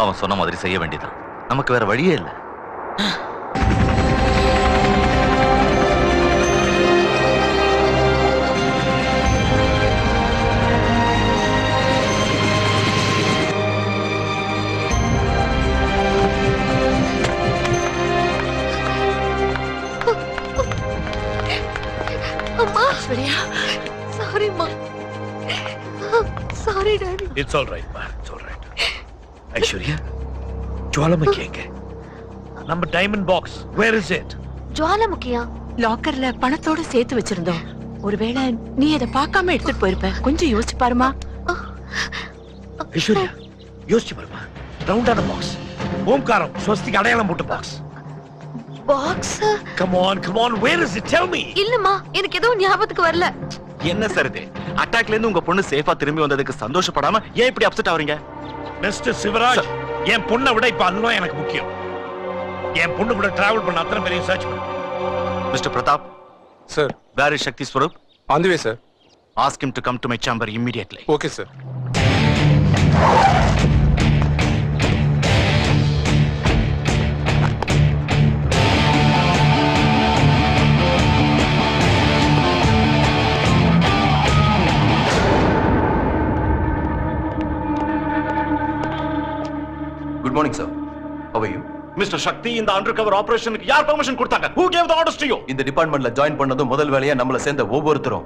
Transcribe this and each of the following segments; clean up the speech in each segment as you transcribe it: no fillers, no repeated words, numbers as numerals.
அவன் சொன்ன மாதிரி செய்ய வேண்டியதான். நமக்கு வேற வழியே இல்லை. Sorry, Ma. Sorry, Daddy. It's all right, ma. It's all right. Aishwarya, Jwalamukhi எங்க? நம்ம diamond box, where is it? ஜுவாலாமுகியா? லாக்கர்ல பணத்தோட சேர்த்து வச்சிருந்தோம். ஒருவேளை நீ அதை பார்க்காம எடுத்துட்டு போயிருப்ப. கொஞ்சம் யோசிச்சு பாருமா. ஐஸ்வர்யா, யோசிச்சு பாருமா. ரவுண்டான பாக்ஸ், ஓம்காரம் ஸ்வஸ்திக் அடையாளம் போட்ட box. Box? Come on, where is it? Tell me. இல்லம்மா, எனக்கு எதுவும் ஞாபகத்துக்கு வரல. என்ன சார் இது? அட்டாக்ல இருந்து உங்க பொண்ணு சேஃபா திரும்பி வந்ததுக்கு சந்தோஷப்படாம ஏன் இப்படி அப்செட் ஆவறீங்க? மிஸ்டர் சிவராஜ், என் பொண்ணை விட இப்ப அதுதான் எனக்கு முக்கியம். என் பொண்ணு கூட டிராவல் பண்ண அத்தனை பேரையும் சர்ச் பண்ணு. Mister Pratap. Sir. Where is Shakti Swarup? On the way, sir. Ask him to come to my chamber immediately. Okay, sir. Good morning, sir. How are you? Mr. Shakti, இந்த undercover operationக்கு யார் permission கொடுத்தாங்க? Who gave the orders to you? இந்த டிபார்ட்மெண்ட்ல join பண்ணதும் முதல் வேலையா நம்மள சேர்ந்த ஒவ்வொருத்தரும்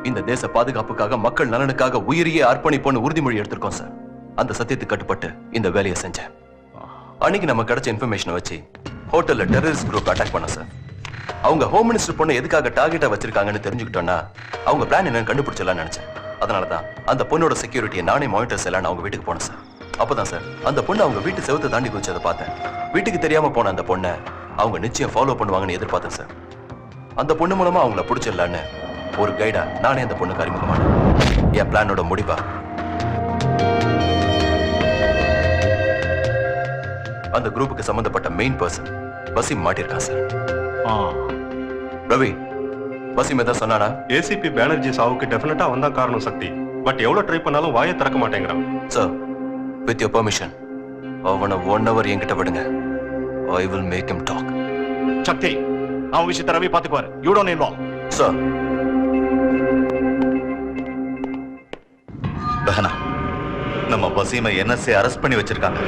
இந்த தேச பாதுகாப்புக்காக மக்கள் நலனுக்காக உயிரையே அர்ப்பணிப்போன்னு உறுதிமொழி எடுத்திருக்கோம் சார். அந்த சத்தியத்துக்கு கட்டுப்பட்டு இந்த வேலையை செஞ்சேன். அன்னைக்கு நம்ம கிடைச்ச இன்ஃபர்மேஷனை வச்சு ஹோட்டல்ல டெரரிஸ்ட் குரூப் அட்டாக் பண்ண சார். அவங்க ஹோம் மினிஸ்டர் பொண்ணு எதுக்காக டார்கெட்டா வச்சிருக்காங்கன்னு தெரிஞ்சுக்கிட்டோம்னா அவங்க பிளான் என்னன்னு கண்டுபிடிச்சலாம்னு நினைச்சேன். அதனாலதான் அந்த பொண்ணோட செக்யூரிட்டியை நானே மானிட்டர் செய்யலான்னு அவங்க வீட்டுக்கு போனேன் சார். அப்பதான் சார் அந்த பொண்ணு அவங்க வீட்டு செவத்தை தாண்டி குதிச்சதை பார்த்தேன். வீட்டுக்கு தெரியாம போன அந்த பொண்ணை அவங்க நிச்சயம் ஃபாலோ பண்ணுவாங்கன்னு எதிர்பார்த்தேன் சார். அந்த பொண்ணு மூலமா அவங்கள பிடிச்சிடலான்னு ஒரு கைடா நானே அந்த பொண்ணுக்கு அறிமுகமானேன். என் பிளானோட முடிவா அந்த குரூப்புக்கு சம்பந்தப்பட்ட மெயின் பர்சன் வசீம் மாட்டிருக்கான் சார். ரவி, வசீம் ஏதாவது சொன்னானா? ஏசிபி பேனர்ஜி சாவுக்கு டெஃபினட்டா அவன் தான் காரணம் சக்தி. பட் எவ்வளவு ட்ரை பண்ணாலும் வாயை திறக்க மாட்டேங்கிறான். சார், with your permission, அவனை 1 hour என்கிட்ட விடுங்க. I will make him talk. Sakthi, அவன் விஷயத்தை ரவி பாத்துக்குவாரு. You don't involve. சார். பஹனா, நம்ம வசீமை NSA அரெஸ்ட் பண்ணி வச்சிருக்காங்க.